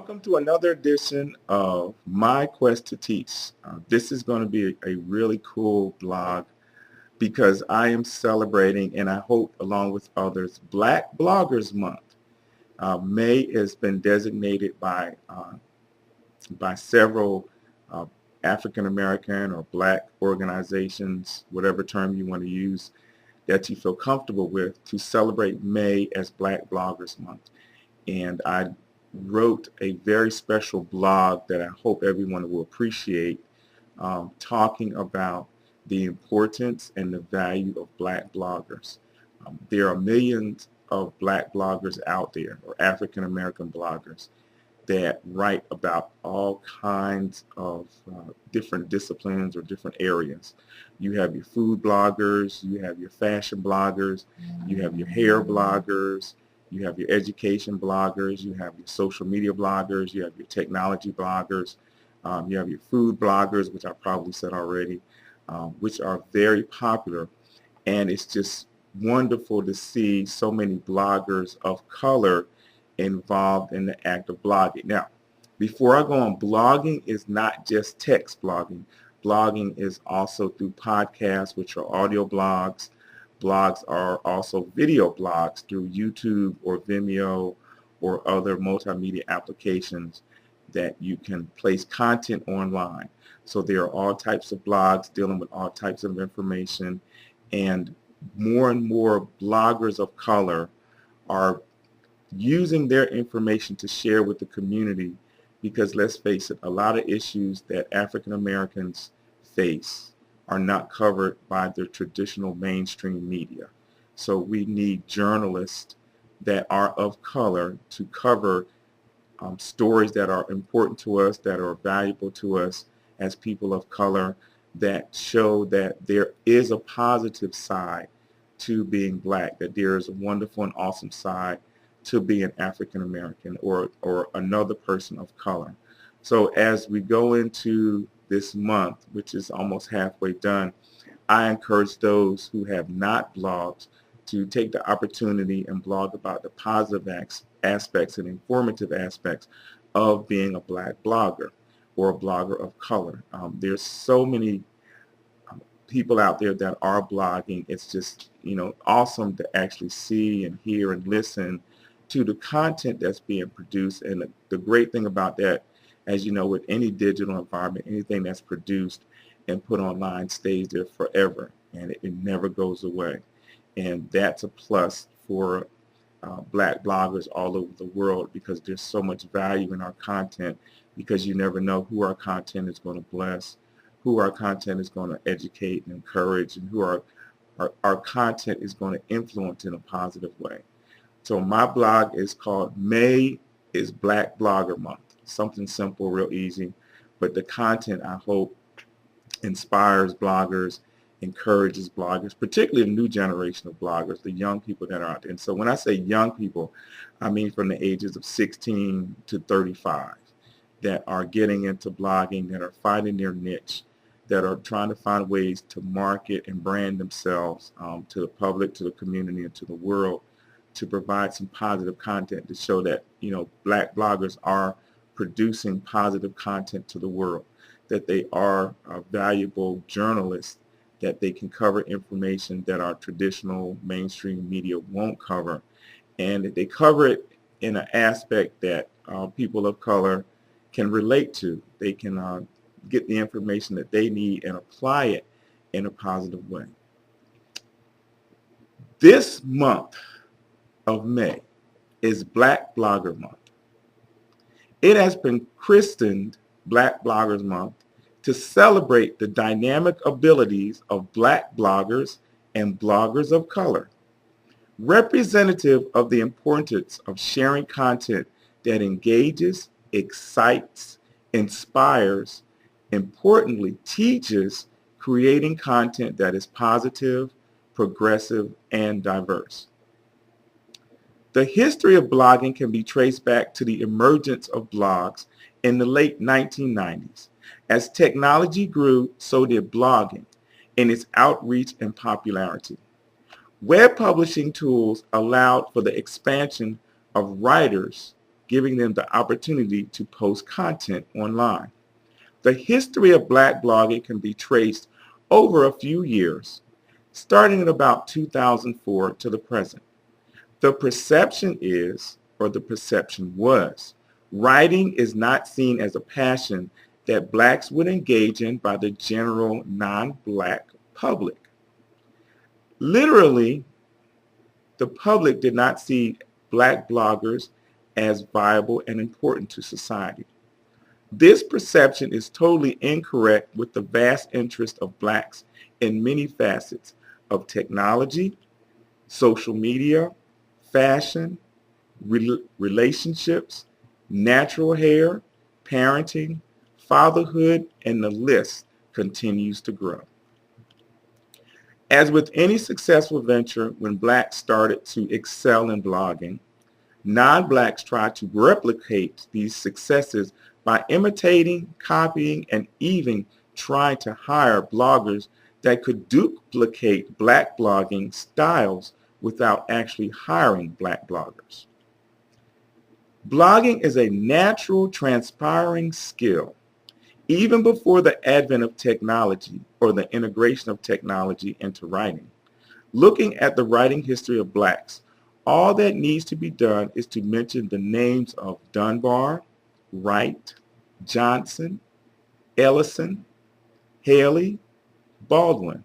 Welcome to another edition of My Quest to Teach. This is going to be a really cool blog because I am celebrating, and I hope along with others, Black Bloggers Month. May has been designated by several uh, African American or Black organizations, whatever term you want to use, that you feel comfortable with, to celebrate May as Black Bloggers Month. And I wrote a very special blog that I hope everyone will appreciate, talking about the importance and the value of Black bloggers. There are millions of Black bloggers out there, or African American bloggers, that write about all kinds of different disciplines or different areas. You have your food bloggers, you have your fashion bloggers, you have your hair bloggers, you have your education bloggers, you have your social media bloggers, you have your technology bloggers, you have your food bloggers, which I probably said already, which are very popular. And it's just wonderful to see so many bloggers of color involved in the act of blogging. Now, before I go on, blogging is not just text blogging. Blogging is also through podcasts, which are audio blogs. Blogs are also video blogs through YouTube or Vimeo or other multimedia applications that you can place content online. So there are all types of blogs dealing with all types of information, and more bloggers of color are using their information to share with the community, because let's face it, a lot of issues that African Americans face are not covered by the traditional mainstream media. So we need journalists that are of color to cover stories that are important to us, that are valuable to us as people of color, that show that there is a positive side to being Black, that there is a wonderful and awesome side to being African American or another person of color. So as we go into this month, which is almost halfway done, I encourage those who have not blogged to take the opportunity and blog about the positive aspects and informative aspects of being a Black blogger or a blogger of color. There's so many people out there that are blogging. It's just, awesome to actually see and hear and listen to the content that's being produced. And the great thing about that, as you know, with any digital environment, anything that's produced and put online stays there forever, and it never goes away. And that's a plus for Black bloggers all over the world, because there's so much value in our content, because you never know who our content is going to bless, who our content is going to educate and encourage, and who our content is going to influence in a positive way. So my blog is called May is Black Blogger Month. Something simple, real easy, but the content, I hope, inspires bloggers, encourages bloggers, particularly the new generation of bloggers, the young people that are out there. And so when I say young people, I mean from the ages of 16 to 35 that are getting into blogging, that are finding their niche, that are trying to find ways to market and brand themselves to the public, to the community, and to the world, to provide some positive content to show that, Black bloggers are producing positive content to the world, that they are valuable journalists, that they can cover information that our traditional mainstream media won't cover, and that they cover it in an aspect that people of color can relate to. They can get the information that they need and apply it in a positive way. This month of May is Black Blogger Month. It has been christened Black Bloggers Month to celebrate the dynamic abilities of Black bloggers and bloggers of color, representative of the importance of sharing content that engages, excites, inspires, importantly, teaches, creating content that is positive, progressive, and diverse. The history of blogging can be traced back to the emergence of blogs in the late 1990s. As technology grew, so did blogging in its outreach and popularity. Web publishing tools allowed for the expansion of writers giving them the opportunity to post content online. The history of Black blogging can be traced over a few years, starting in about 2004 to the present. The perception is, or the perception was, writing is not seen as a passion that Blacks would engage in by the general non-Black public. Literally, the public did not see Black bloggers as viable and important to society. This perception is totally incorrect with the vast interest of Blacks in many facets of technology, social media, fashion, relationships, natural hair, parenting, fatherhood, and the list continues to grow. As with any successful venture, when Blacks started to excel in blogging, non-Blacks tried to replicate these successes by imitating, copying, and even trying to hire bloggers that could duplicate Black blogging styles without actually hiring Black bloggers. Blogging is a natural, transpiring skill. Even before the advent of technology or the integration of technology into writing, looking at the writing history of Blacks, all that needs to be done is to mention the names of Dunbar, Wright, Johnson, Ellison, Haley, Baldwin,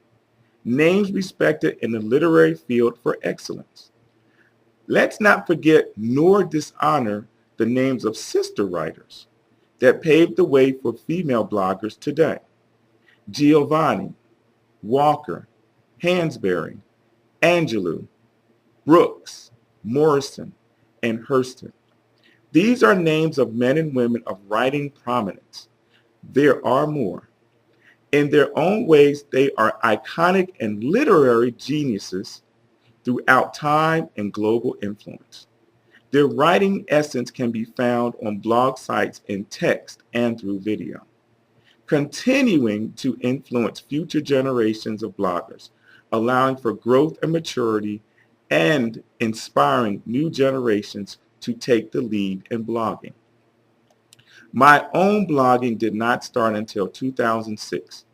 names respected in the literary field for excellence. Let's not forget nor dishonor the names of sister writers that paved the way for female bloggers today. Giovanni, Walker, Hansberry, Angelou, Brooks, Morrison, and Hurston. These are names of men and women of writing prominence. There are more. In their own ways, they are iconic and literary geniuses throughout time and global influence. Their writing essence can be found on blog sites in text and through video, continuing to influence future generations of bloggers, allowing for growth and maturity, and inspiring new generations to take the lead in blogging. My own blogging did not start until 2006.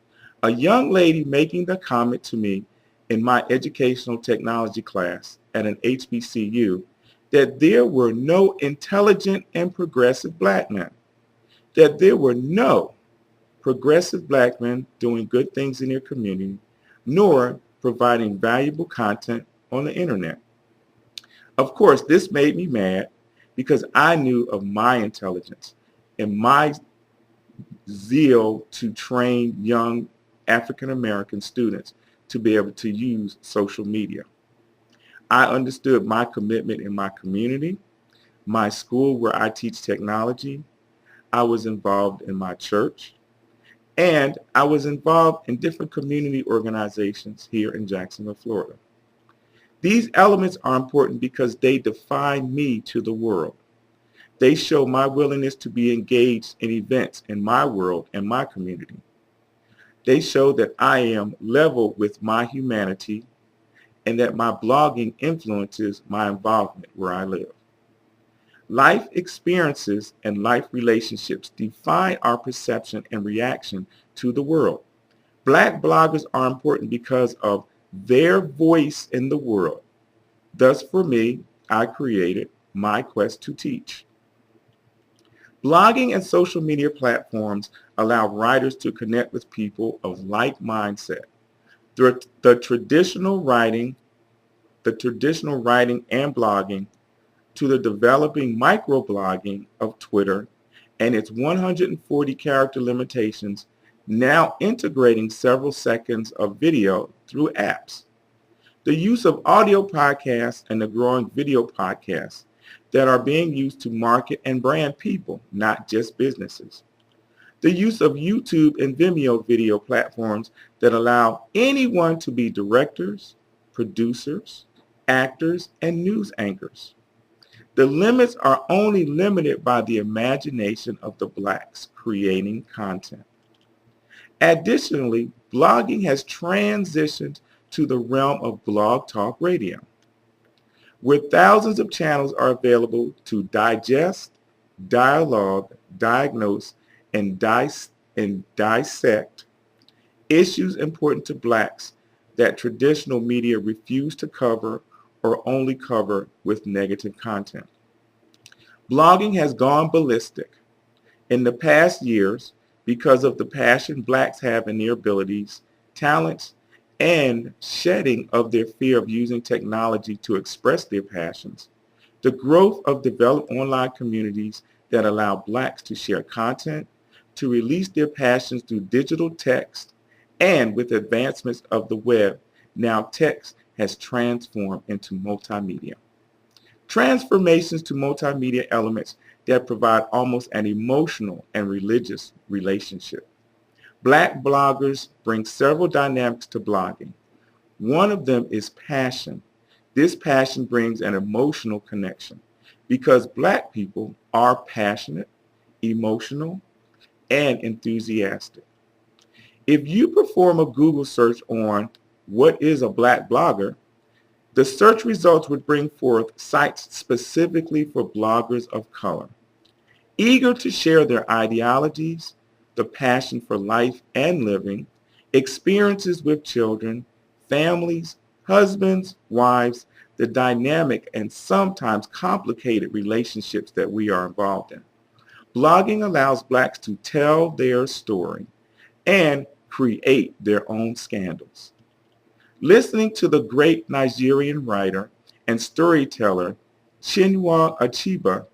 A young lady making the comment to me in my educational technology class at an HBCU that there were no intelligent and progressive Black men, that there were no progressive Black men doing good things in their community, nor providing valuable content on the internet. Of course, this made me mad because I knew of my intelligence and my zeal to train young African American students to be able to use social media. I understood my commitment in my community, my school where I teach technology. I was involved in my church, and I was involved in different community organizations here in Jacksonville, Florida. These elements are important because they define me to the world. They show my willingness to be engaged in events in my world and my community. They show that I am level with my humanity and that my blogging influences my involvement where I live. Life experiences and life relationships define our perception and reaction to the world. Black bloggers are important because of their voice in the world. Thus, for me, I created My Quest to Teach. Blogging and social media platforms allow writers to connect with people of like mindset. The traditional writing and blogging to the developing microblogging of Twitter and its 140 character limitations, now integrating several seconds of video through apps. The use of audio podcasts and the growing video podcasts that are being used to market and brand people, not just businesses. The use of YouTube and Vimeo video platforms that allow anyone to be directors, producers, actors, and news anchors. The limits are only limited by the imagination of the Blacks creating content. Additionally, blogging has transitioned to the realm of blog talk radio, where thousands of channels are available to digest dialogue, diagnose, and dissect issues important to blacks that traditional media refuse to cover or only cover with negative content. Blogging has gone ballistic in the past years because of the passion blacks have in their abilities, talents, and shedding of their fear of using technology to express their passions. The growth of developed online communities that allow blacks to share content, to release their passions through digital text, and with advancements of the web, now text has transformed into multimedia. Transformations to multimedia elements that provide almost an emotional and religious relationship. Black bloggers bring several dynamics to blogging. One of them is passion. This passion brings an emotional connection because black people are passionate, emotional, and enthusiastic. If you perform a Google search on what is a black blogger, the search results would bring forth sites specifically for bloggers of color, eager to share their ideologies, the passion for life and living, experiences with children, families, husbands, wives, the dynamic and sometimes complicated relationships that we are involved in. Blogging allows blacks to tell their story and create their own scandals. Listening to the great Nigerian writer and storyteller Chinua Achebe,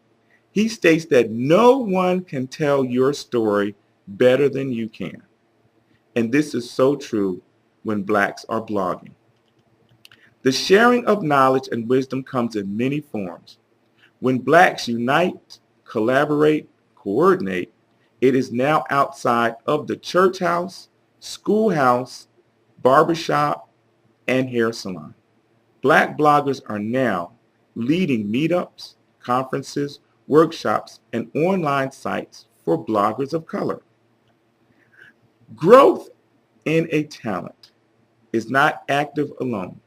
he states that no one can tell your story better than you can. And this is so true when blacks are blogging. The sharing of knowledge and wisdom comes in many forms. When blacks unite, collaborate, coordinate, it is now outside of the church house, schoolhouse, barbershop, and hair salon. Black bloggers are now leading meetups, conferences, workshops, and online sites for bloggers of color. Growth in a talent is not active alone.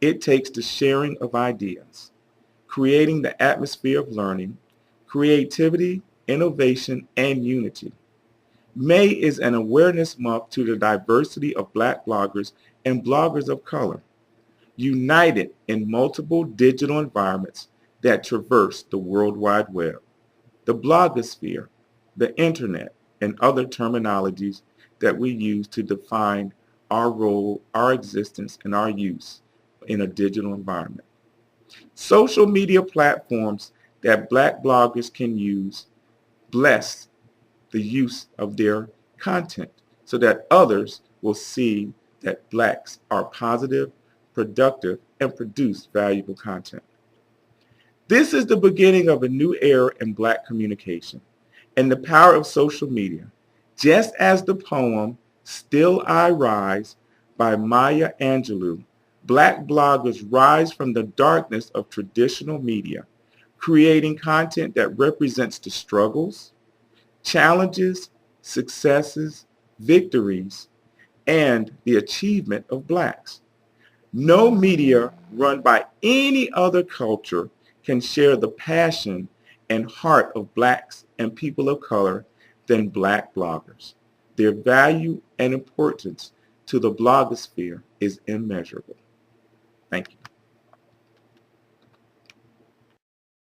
It takes the sharing of ideas, creating the atmosphere of learning, creativity, innovation, and unity. May is an awareness month to the diversity of black bloggers and bloggers of color, united in multiple digital environments that traverse the World Wide Web, the blogosphere, the internet, and other terminologies that we use to define our role, our existence, and our use in a digital environment. Social media platforms that black bloggers can use bless the use of their content so that others will see that blacks are positive, productive, and produce valuable content. This is the beginning of a new era in black communication and the power of social media. Just as the poem Still I Rise by Maya Angelou, black bloggers rise from the darkness of traditional media, creating content that represents the struggles, challenges, successes, victories, and the achievement of blacks. No media run by any other culture can share the passion and heart of blacks and people of color than black bloggers. Their value and importance to the blogosphere is immeasurable. Thank you.